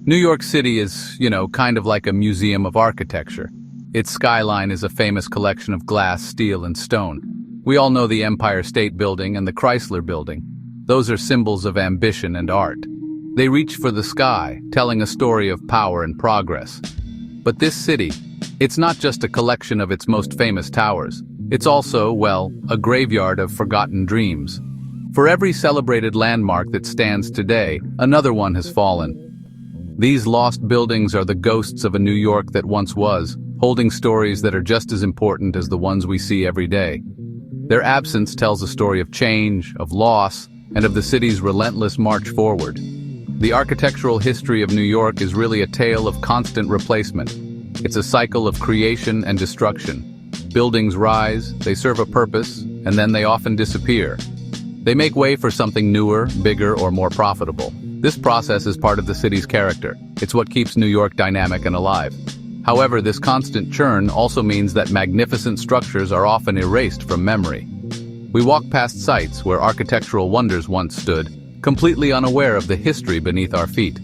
New York City is, kind of like a museum of architecture. Its skyline is a famous collection of glass, steel, and stone. We all know the Empire State Building and the Chrysler Building. Those are symbols of ambition and art. They reach for the sky, telling a story of power and progress. But this city, it's not just a collection of its most famous towers. It's also, a graveyard of forgotten dreams. For every celebrated landmark that stands today, another one has fallen. These lost buildings are the ghosts of a New York that once was, holding stories that are just as important as the ones we see every day. Their absence tells a story of change, of loss, and of the city's relentless march forward. The architectural history of New York is really a tale of constant replacement. It's a cycle of creation and destruction. Buildings rise, they serve a purpose, and then they often disappear. They make way for something newer, bigger, or more profitable. This process is part of the city's character. It's what keeps New York dynamic and alive. However, this constant churn also means that magnificent structures are often erased from memory. We walk past sites where architectural wonders once stood, completely unaware of the history beneath our feet.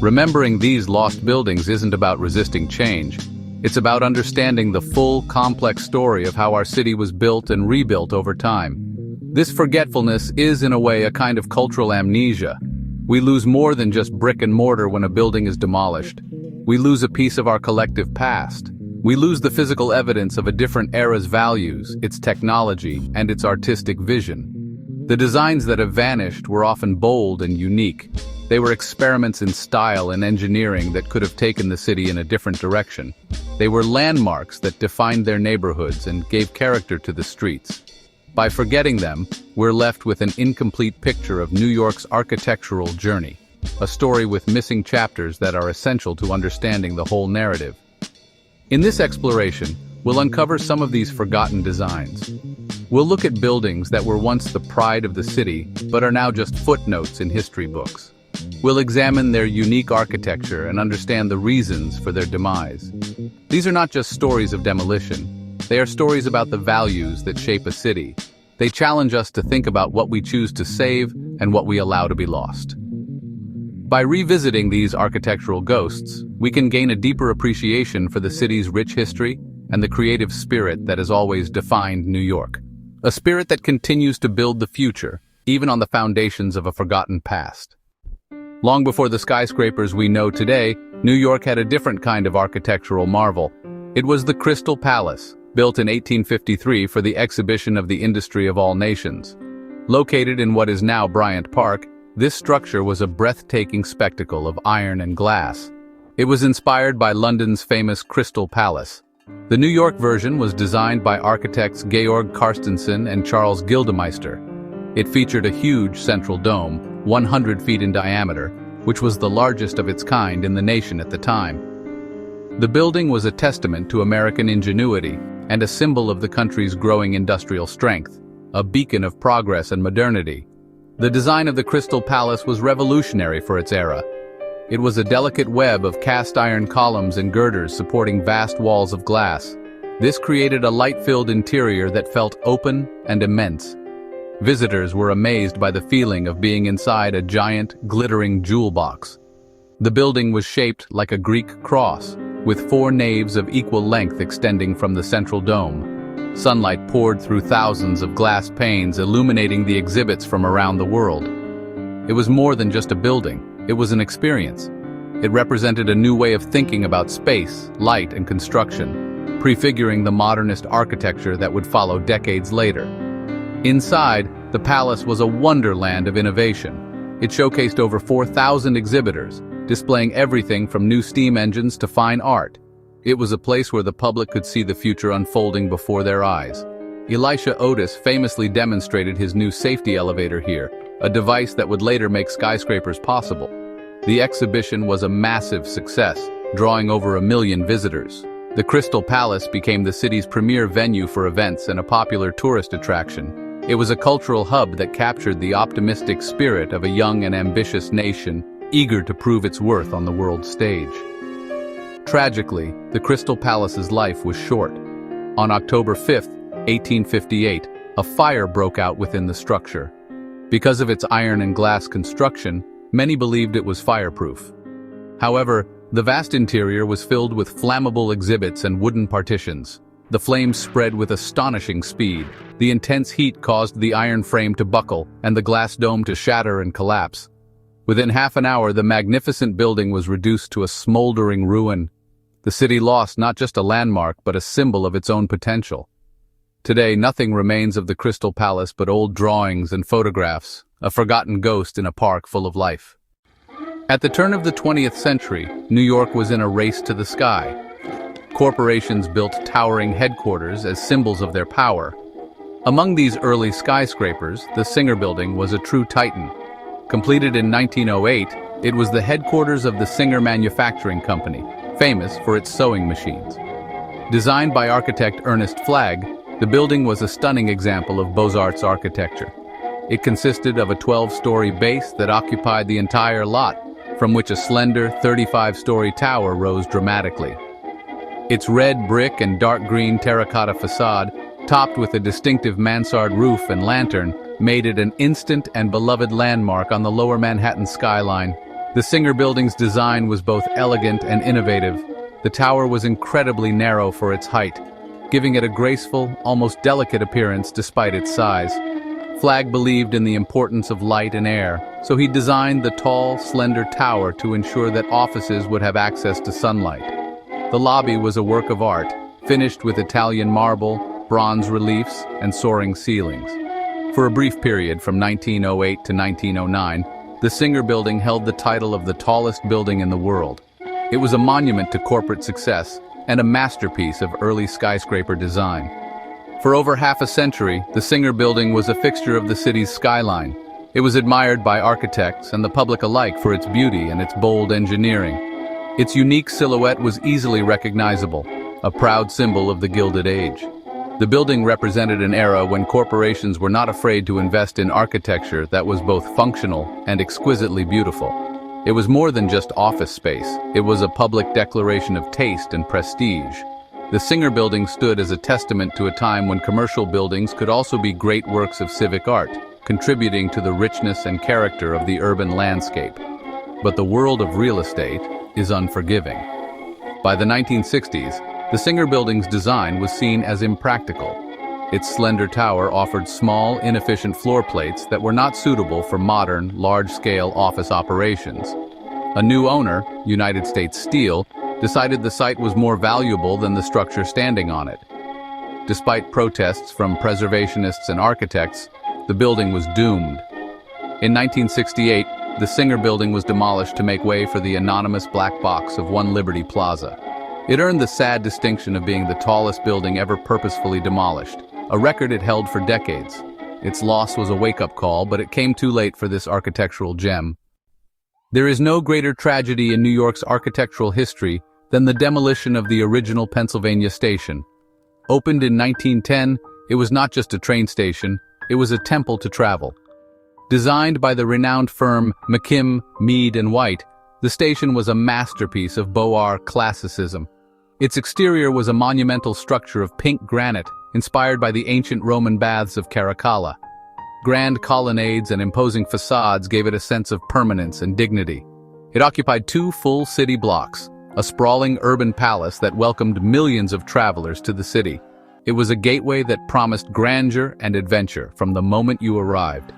Remembering these lost buildings isn't about resisting change. It's about understanding the full, complex story of how our city was built and rebuilt over time. This forgetfulness is, in a way, a kind of cultural amnesia. We lose more than just brick and mortar when a building is demolished. We lose a piece of our collective past. We lose the physical evidence of a different era's values, its technology, and its artistic vision. The designs that have vanished were often bold and unique. They were experiments in style and engineering that could have taken the city in a different direction. They were landmarks that defined their neighborhoods and gave character to the streets. By forgetting them, we're left with an incomplete picture of New York's architectural journey, a story with missing chapters that are essential to understanding the whole narrative. In this exploration, we'll uncover some of these forgotten designs. We'll look at buildings that were once the pride of the city, but are now just footnotes in history books. We'll examine their unique architecture and understand the reasons for their demise. These are not just stories of demolition. They are stories about the values that shape a city. They challenge us to think about what we choose to save and what we allow to be lost. By revisiting these architectural ghosts, we can gain a deeper appreciation for the city's rich history and the creative spirit that has always defined New York. A spirit that continues to build the future, even on the foundations of a forgotten past. Long before the skyscrapers we know today, New York had a different kind of architectural marvel. It was the Crystal Palace, built in 1853 for the exhibition of the industry of all nations. Located in what is now Bryant Park, this structure was a breathtaking spectacle of iron and glass. It was inspired by London's famous Crystal Palace. The New York version was designed by architects Georg Karstensen and Charles Gildemeister. It featured a huge central dome, 100 feet in diameter, which was the largest of its kind in the nation at the time. The building was a testament to American ingenuity and a symbol of the country's growing industrial strength, a beacon of progress and modernity. The design of the Crystal Palace was revolutionary for its era. It was a delicate web of cast iron columns and girders supporting vast walls of glass. This created a light-filled interior that felt open and immense. Visitors were amazed by the feeling of being inside a giant, glittering jewel box. The building was shaped like a Greek cross, with 4 naves of equal length extending from the central dome. Sunlight poured through thousands of glass panes, illuminating the exhibits from around the world. It was more than just a building, it was an experience. It represented a new way of thinking about space, light, and construction, prefiguring the modernist architecture that would follow decades later. Inside, the palace was a wonderland of innovation. It showcased over 4,000 exhibitors, displaying everything from new steam engines to fine art. It was a place where the public could see the future unfolding before their eyes. Elisha Otis famously demonstrated his new safety elevator here, a device that would later make skyscrapers possible. The exhibition was a massive success, drawing over 1 million visitors. The Crystal Palace became the city's premier venue for events and a popular tourist attraction. It was a cultural hub that captured the optimistic spirit of a young and ambitious nation, eager to prove its worth on the world stage. Tragically, the Crystal Palace's life was short. On October 5, 1858, a fire broke out within the structure. Because of its iron and glass construction, many believed it was fireproof. However, the vast interior was filled with flammable exhibits and wooden partitions. The flames spread with astonishing speed. The intense heat caused the iron frame to buckle and the glass dome to shatter and collapse. Within half an hour, the magnificent building was reduced to a smoldering ruin. The city lost not just a landmark, but a symbol of its own potential. Today, nothing remains of the Crystal Palace but old drawings and photographs, a forgotten ghost in a park full of life. At the turn of the 20th century, New York was in a race to the sky. Corporations built towering headquarters as symbols of their power. Among these early skyscrapers, the Singer Building was a true titan. Completed in 1908, it was the headquarters of the Singer Manufacturing Company, famous for its sewing machines. Designed by architect Ernest Flagg, the building was a stunning example of Beaux-Arts architecture. It consisted of a 12-story base that occupied the entire lot, from which a slender 35-story tower rose dramatically. Its red brick and dark green terracotta facade, topped with a distinctive mansard roof and lantern, made it an instant and beloved landmark on the lower Manhattan skyline. The Singer Building's design was both elegant and innovative. The tower was incredibly narrow for its height, giving it a graceful, almost delicate appearance despite its size. Flagg believed in the importance of light and air, so he designed the tall, slender tower to ensure that offices would have access to sunlight. The lobby was a work of art, finished with Italian marble, bronze reliefs, and soaring ceilings. For a brief period from 1908 to 1909, the Singer Building held the title of the tallest building in the world. It was a monument to corporate success and a masterpiece of early skyscraper design. For over half a century, the Singer Building was a fixture of the city's skyline. It was admired by architects and the public alike for its beauty and its bold engineering. Its unique silhouette was easily recognizable, a proud symbol of the Gilded Age. The building represented an era when corporations were not afraid to invest in architecture that was both functional and exquisitely beautiful. It was more than just office space. It was a public declaration of taste and prestige. The Singer Building stood as a testament to a time when commercial buildings could also be great works of civic art, contributing to the richness and character of the urban landscape. But the world of real estate is unforgiving. By the 1960s, the Singer Building's design was seen as impractical. Its slender tower offered small, inefficient floor plates that were not suitable for modern, large-scale office operations. A new owner, United States Steel, decided the site was more valuable than the structure standing on it. Despite protests from preservationists and architects, the building was doomed. In 1968, the Singer Building was demolished to make way for the anonymous black box of One Liberty Plaza. It earned the sad distinction of being the tallest building ever purposefully demolished, a record it held for decades. Its loss was a wake-up call, but it came too late for this architectural gem. There is no greater tragedy in New York's architectural history than the demolition of the original Pennsylvania station. Opened in 1910, it was not just a train station, it was a temple to travel. Designed by the renowned firm McKim, Mead & White, the station was a masterpiece of Beaux-Arts classicism. Its exterior was a monumental structure of pink granite, inspired by the ancient Roman baths of Caracalla. Grand colonnades and imposing facades gave it a sense of permanence and dignity. It occupied 2 full city blocks, a sprawling urban palace that welcomed millions of travelers to the city. It was a gateway that promised grandeur and adventure from the moment you arrived.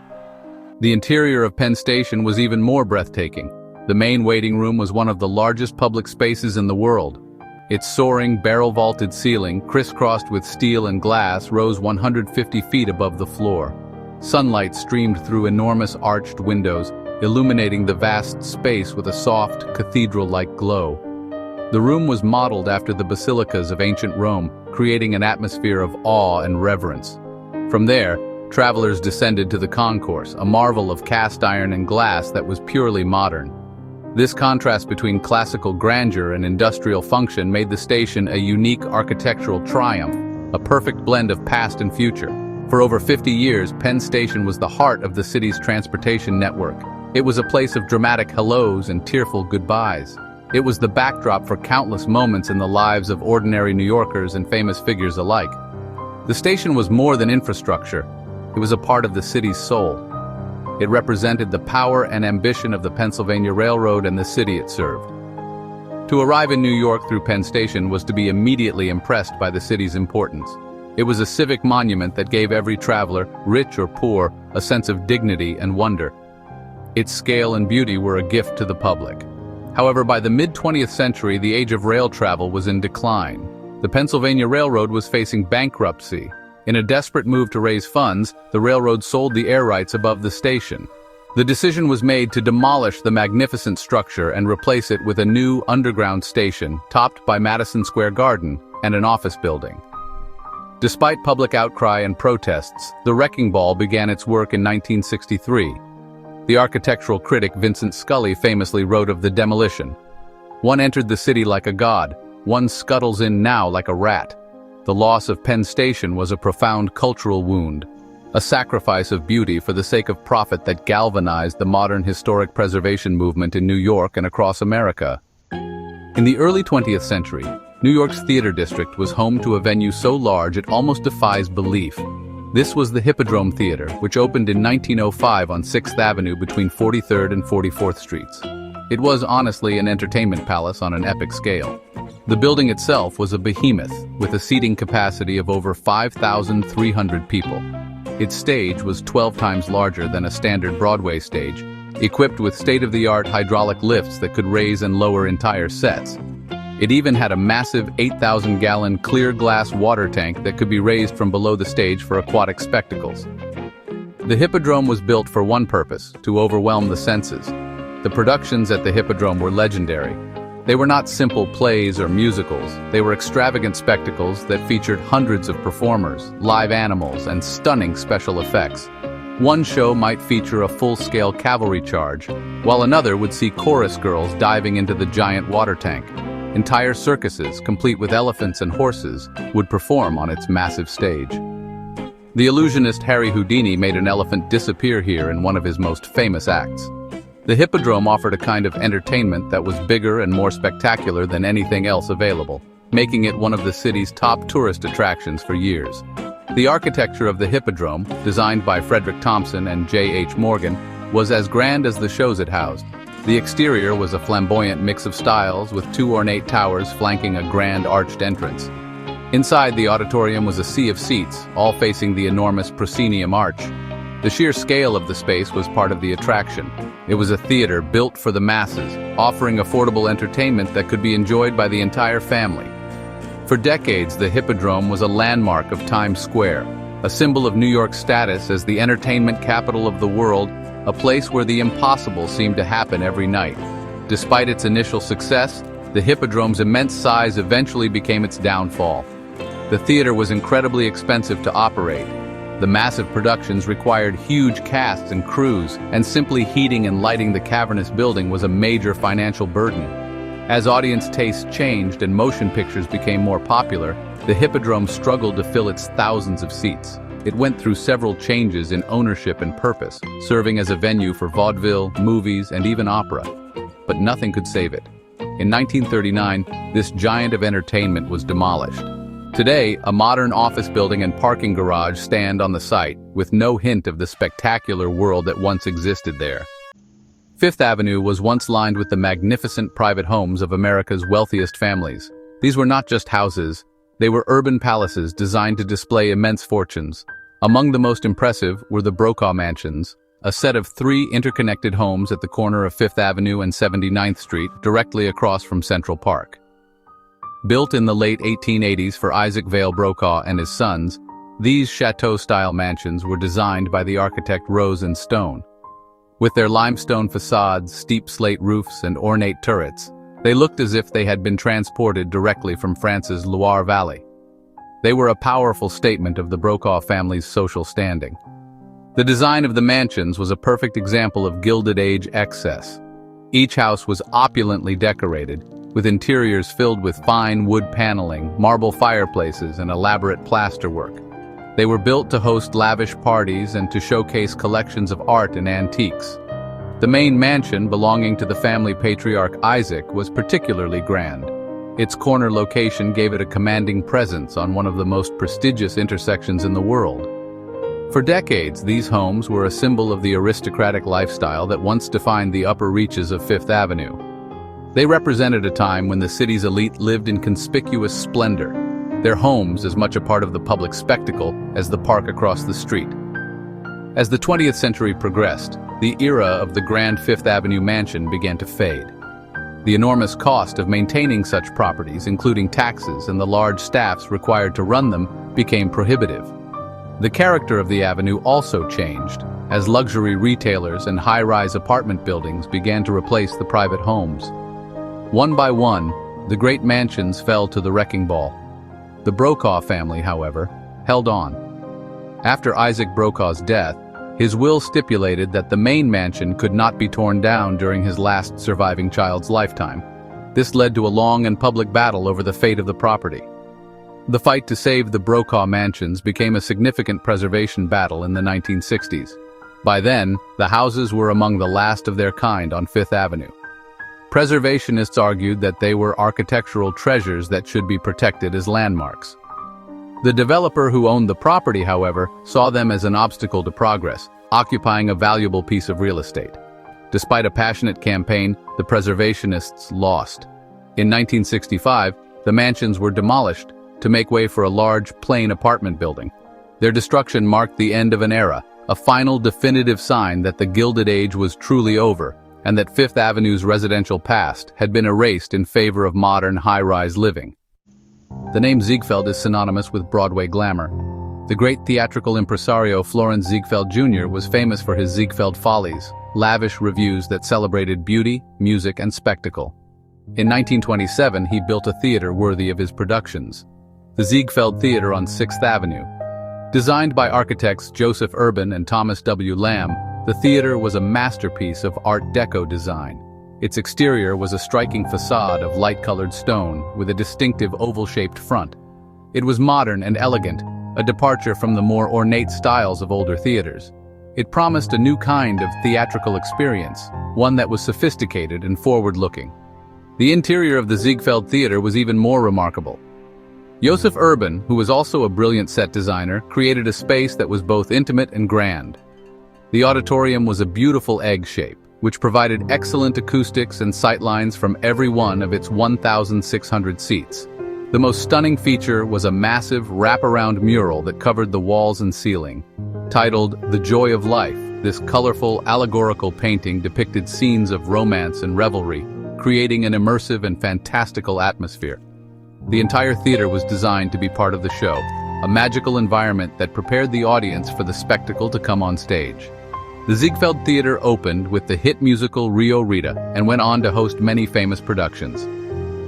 The interior of Penn Station was even more breathtaking. The main waiting room was one of the largest public spaces in the world. Its soaring, barrel-vaulted ceiling, crisscrossed with steel and glass, rose 150 feet above the floor. Sunlight streamed through enormous arched windows, illuminating the vast space with a soft, cathedral-like glow. The room was modeled after the basilicas of ancient Rome, creating an atmosphere of awe and reverence. From there, travelers descended to the concourse, a marvel of cast iron and glass that was purely modern. This contrast between classical grandeur and industrial function made the station a unique architectural triumph, a perfect blend of past and future. For over 50 years, Penn Station was the heart of the city's transportation network. It was a place of dramatic hellos and tearful goodbyes. It was the backdrop for countless moments in the lives of ordinary New Yorkers and famous figures alike. The station was more than infrastructure. It was a part of the city's soul. It represented the power and ambition of the Pennsylvania Railroad and the city it served. To arrive in New York through Penn Station was to be immediately impressed by the city's importance. It was a civic monument that gave every traveler, rich or poor, a sense of dignity and wonder. Its scale and beauty were a gift to the public. However, by the mid-20th century, the age of rail travel was in decline. The Pennsylvania Railroad was facing bankruptcy. In a desperate move to raise funds, the railroad sold the air rights above the station. The decision was made to demolish the magnificent structure and replace it with a new underground station, topped by Madison Square Garden and an office building. Despite public outcry and protests, the wrecking ball began its work in 1963. The architectural critic Vincent Scully famously wrote of the demolition. "One entered the city like a god, one scuttles in now like a rat." The loss of Penn Station was a profound cultural wound, a sacrifice of beauty for the sake of profit that galvanized the modern historic preservation movement in New York and across America. In the early 20th century, New York's theater district was home to a venue so large it almost defies belief. This was the Hippodrome Theater, which opened in 1905 on 6th Avenue between 43rd and 44th Streets. It was honestly an entertainment palace on an epic scale. The building itself was a behemoth, with a seating capacity of over 5,300 people. Its stage was 12 times larger than a standard Broadway stage, equipped with state-of-the-art hydraulic lifts that could raise and lower entire sets. It even had a massive 8,000-gallon clear glass water tank that could be raised from below the stage for aquatic spectacles. The Hippodrome was built for one purpose: to overwhelm the senses. The productions at the Hippodrome were legendary. They were not simple plays or musicals. They were extravagant spectacles that featured hundreds of performers, live animals, and stunning special effects. One show might feature a full-scale cavalry charge, while another would see chorus girls diving into the giant water tank. Entire circuses, complete with elephants and horses, would perform on its massive stage. The illusionist Harry Houdini made an elephant disappear here in one of his most famous acts. The Hippodrome offered a kind of entertainment that was bigger and more spectacular than anything else available, making it one of the city's top tourist attractions for years. The architecture of the Hippodrome, designed by Frederick Thompson and J.H. Morgan, was as grand as the shows it housed. The exterior was a flamboyant mix of styles, with two ornate towers flanking a grand arched entrance. Inside the auditorium was a sea of seats, all facing the enormous proscenium arch. The sheer scale of the space was part of the attraction. It was a theater built for the masses, offering affordable entertainment that could be enjoyed by the entire family. For decades, the Hippodrome was a landmark of Times Square, a symbol of New York's status as the entertainment capital of the world, a place where the impossible seemed to happen every night. Despite its initial success, the Hippodrome's immense size eventually became its downfall. The theater was incredibly expensive to operate. The massive productions required huge casts and crews, and simply heating and lighting the cavernous building was a major financial burden. As audience tastes changed and motion pictures became more popular, the Hippodrome struggled to fill its thousands of seats. It went through several changes in ownership and purpose, serving as a venue for vaudeville, movies, and even opera. But nothing could save it. In 1939, this giant of entertainment was demolished. Today, a modern office building and parking garage stand on the site, with no hint of the spectacular world that once existed there. Fifth Avenue was once lined with the magnificent private homes of America's wealthiest families. These were not just houses. They were urban palaces designed to display immense fortunes. Among the most impressive were the Brokaw Mansions, a set of 3 interconnected homes at the corner of 5th Avenue and 79th Street, directly across from Central Park. Built in the late 1880s for Isaac Vale Brokaw and his sons, these chateau-style mansions were designed by the architect Rose and Stone. With their limestone facades, steep slate roofs, and ornate turrets, they looked as if they had been transported directly from France's Loire Valley. They were a powerful statement of the Brokaw family's social standing. The design of the mansions was a perfect example of Gilded Age excess. Each house was opulently decorated, with interiors filled with fine wood paneling, marble fireplaces, and elaborate plasterwork. They were built to host lavish parties and to showcase collections of art and antiques. The main mansion, belonging to the family patriarch Isaac, was particularly grand. Its corner location gave it a commanding presence on one of the most prestigious intersections in the world. For decades, these homes were a symbol of the aristocratic lifestyle that once defined the upper reaches of Fifth Avenue. They represented a time when the city's elite lived in conspicuous splendor, their homes as much a part of the public spectacle as the park across the street. As the 20th century progressed, the era of the grand Fifth Avenue mansion began to fade. The enormous cost of maintaining such properties, including taxes and the large staffs required to run them, became prohibitive. The character of the avenue also changed, as luxury retailers and high-rise apartment buildings began to replace the private homes. One by one, the great mansions fell to the wrecking ball. The Brokaw family, however, held on. After Isaac Brokaw's death, his will stipulated that the main mansion could not be torn down during his last surviving child's lifetime. This led to a long and public battle over the fate of the property. The fight to save the Brokaw mansions became a significant preservation battle in the 1960s. By then, the houses were among the last of their kind on Fifth Avenue. Preservationists argued that they were architectural treasures that should be protected as landmarks. The developer who owned the property, however, saw them as an obstacle to progress, occupying a valuable piece of real estate. Despite a passionate campaign, the preservationists lost. In 1965, the mansions were demolished to make way for a large, plain apartment building. Their destruction marked the end of an era, a final definitive sign that the Gilded Age was truly over, and that Fifth Avenue's residential past had been erased in favor of modern high-rise living. The name Ziegfeld is synonymous with Broadway glamour. The great theatrical impresario Florenz Ziegfeld Jr. was famous for his Ziegfeld Follies, lavish revues that celebrated beauty, music, and spectacle. In 1927, he built a theater worthy of his productions, the Ziegfeld Theater on 6th Avenue. Designed by architects Joseph Urban and Thomas W. Lamb, the theater was a masterpiece of Art Deco design. Its exterior was a striking facade of light-colored stone with a distinctive oval-shaped front. It was modern and elegant, a departure from the more ornate styles of older theaters. It promised a new kind of theatrical experience, one that was sophisticated and forward-looking. The interior of the Ziegfeld Theater was even more remarkable. Joseph Urban, who was also a brilliant set designer, created a space that was both intimate and grand. The auditorium was a beautiful egg shape, which provided excellent acoustics and sightlines from every one of its 1,600 seats. The most stunning feature was a massive wraparound mural that covered the walls and ceiling. Titled "The Joy of Life," this colorful, allegorical painting depicted scenes of romance and revelry, creating an immersive and fantastical atmosphere. The entire theater was designed to be part of the show, a magical environment that prepared the audience for the spectacle to come on stage. The Ziegfeld Theater opened with the hit musical Rio Rita and went on to host many famous productions.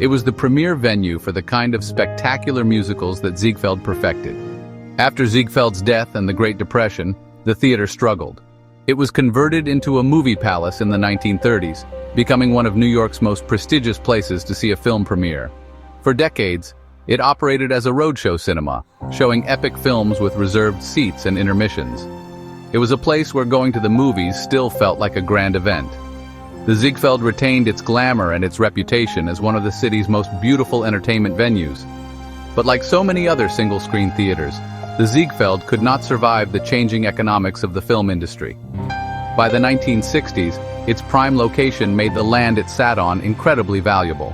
It was the premier venue for the kind of spectacular musicals that Ziegfeld perfected. After Ziegfeld's death and the Great Depression, the theater struggled. It was converted into a movie palace in the 1930s, becoming one of New York's most prestigious places to see a film premiere. For decades, it operated as a roadshow cinema, showing epic films with reserved seats and intermissions. It was a place where going to the movies still felt like a grand event. The Ziegfeld retained its glamour and its reputation as one of the city's most beautiful entertainment venues. But like so many other single-screen theaters, the Ziegfeld could not survive the changing economics of the film industry. By the 1960s, its prime location made the land it sat on incredibly valuable.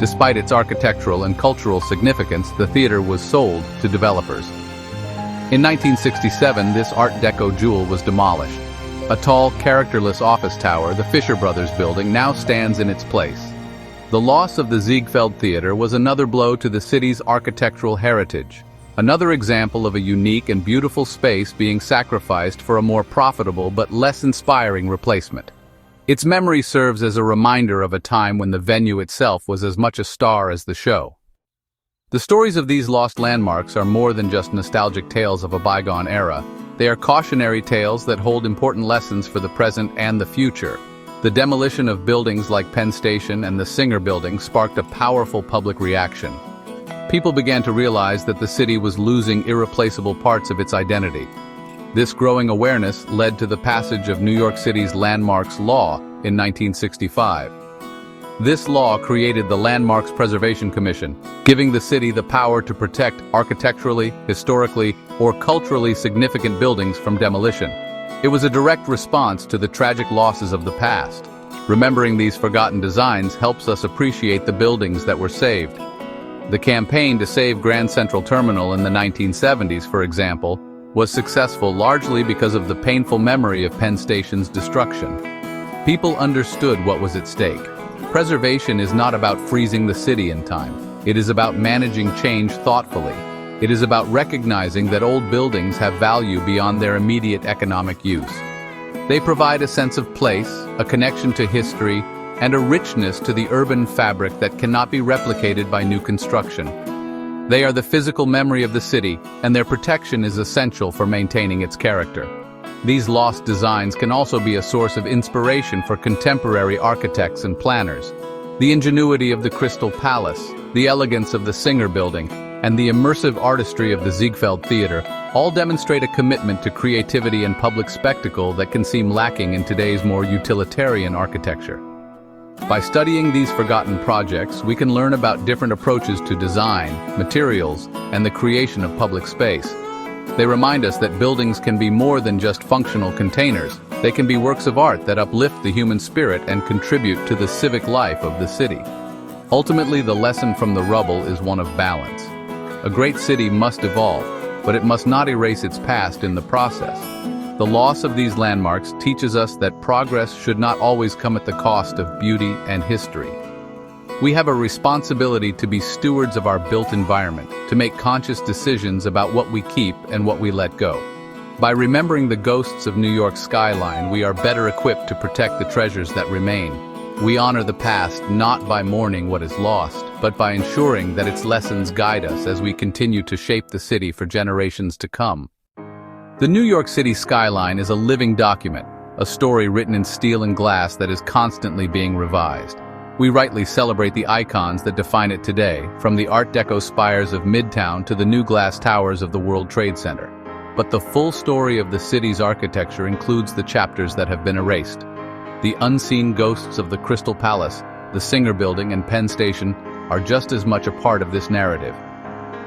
Despite its architectural and cultural significance, the theater was sold to developers. In 1967, this Art Deco jewel was demolished. A tall, characterless office tower, the Fisher Brothers building, now stands in its place. The loss of the Ziegfeld Theater was another blow to the city's architectural heritage, another example of a unique and beautiful space being sacrificed for a more profitable but less inspiring replacement. Its memory serves as a reminder of a time when the venue itself was as much a star as the show. The stories of these lost landmarks are more than just nostalgic tales of a bygone era. They are cautionary tales that hold important lessons for the present and the future. The demolition of buildings like Penn Station and the Singer Building sparked a powerful public reaction. People began to realize that the city was losing irreplaceable parts of its identity. This growing awareness led to the passage of New York City's Landmarks Law in 1965. This law created the Landmarks Preservation Commission, giving the city the power to protect architecturally, historically, or culturally significant buildings from demolition. It was a direct response to the tragic losses of the past. Remembering these forgotten designs helps us appreciate the buildings that were saved. The campaign to save Grand Central Terminal in the 1970s, for example, was successful largely because of the painful memory of Penn Station's destruction. People understood what was at stake. Preservation is not about freezing the city in time. It is about managing change thoughtfully. It is about recognizing that old buildings have value beyond their immediate economic use. They provide a sense of place, a connection to history, and a richness to the urban fabric that cannot be replicated by new construction. They are the physical memory of the city, and their protection is essential for maintaining its character. These lost designs can also be a source of inspiration for contemporary architects and planners. The ingenuity of the Crystal Palace, the elegance of the Singer Building, and the immersive artistry of the Ziegfeld Theater all demonstrate a commitment to creativity and public spectacle that can seem lacking in today's more utilitarian architecture. By studying these forgotten projects, we can learn about different approaches to design, materials, and the creation of public space. They remind us that buildings can be more than just functional containers. They can be works of art that uplift the human spirit and contribute to the civic life of the city. Ultimately, the lesson from the rubble is one of balance. A great city must evolve, but it must not erase its past in the process. The loss of these landmarks teaches us that progress should not always come at the cost of beauty and history. We have a responsibility to be stewards of our built environment, to make conscious decisions about what we keep and what we let go. By remembering the ghosts of New York's skyline, we are better equipped to protect the treasures that remain. We honor the past not by mourning what is lost, but by ensuring that its lessons guide us as we continue to shape the city for generations to come. The New York City skyline is a living document, a story written in steel and glass that is constantly being revised. We rightly celebrate the icons that define it today, from the Art Deco spires of Midtown to the new glass towers of the World Trade Center. But the full story of the city's architecture includes the chapters that have been erased. The unseen ghosts of the Crystal Palace, the Singer Building, and Penn Station are just as much a part of this narrative.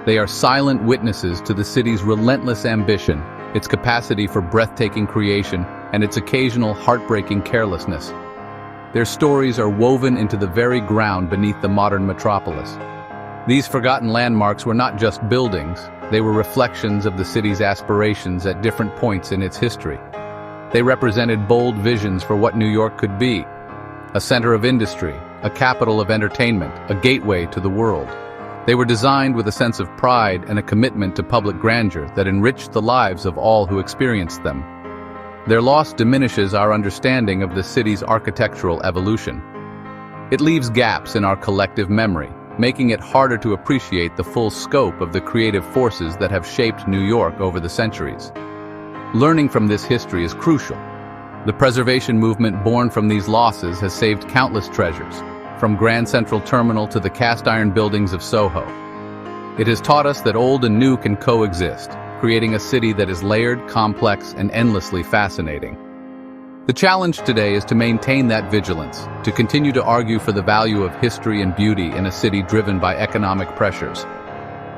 They are silent witnesses to the city's relentless ambition, its capacity for breathtaking creation, and its occasional heartbreaking carelessness. Their stories are woven into the very ground beneath the modern metropolis. These forgotten landmarks were not just buildings, they were reflections of the city's aspirations at different points in its history. They represented bold visions for what New York could be: a center of industry, a capital of entertainment, a gateway to the world. They were designed with a sense of pride and a commitment to public grandeur that enriched the lives of all who experienced them. Their loss diminishes our understanding of the city's architectural evolution. It leaves gaps in our collective memory, making it harder to appreciate the full scope of the creative forces that have shaped New York over the centuries. Learning from this history is crucial. The preservation movement born from these losses has saved countless treasures, from Grand Central Terminal to the cast-iron buildings of Soho. It has taught us that old and new can coexist, creating a city that is layered, complex, and endlessly fascinating. The challenge today is to maintain that vigilance, to continue to argue for the value of history and beauty in a city driven by economic pressures.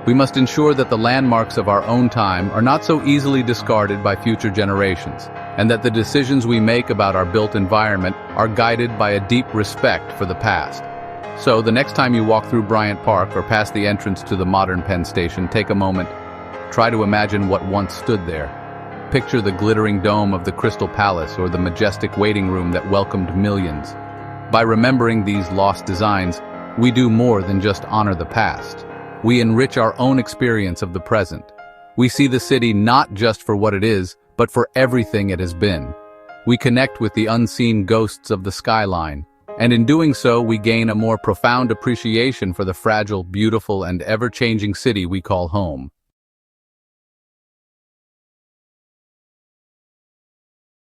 We must ensure that the landmarks of our own time are not so easily discarded by future generations, and that the decisions we make about our built environment are guided by a deep respect for the past. So, the next time you walk through Bryant Park or past the entrance to the modern Penn Station, take a moment. Try to imagine what once stood there. Picture the glittering dome of the Crystal Palace or the majestic waiting room that welcomed millions. By remembering these lost designs, we do more than just honor the past. We enrich our own experience of the present. We see the city not just for what it is, but for everything it has been. We connect with the unseen ghosts of the skyline, and in doing so, we gain a more profound appreciation for the fragile, beautiful, and ever-changing city we call home.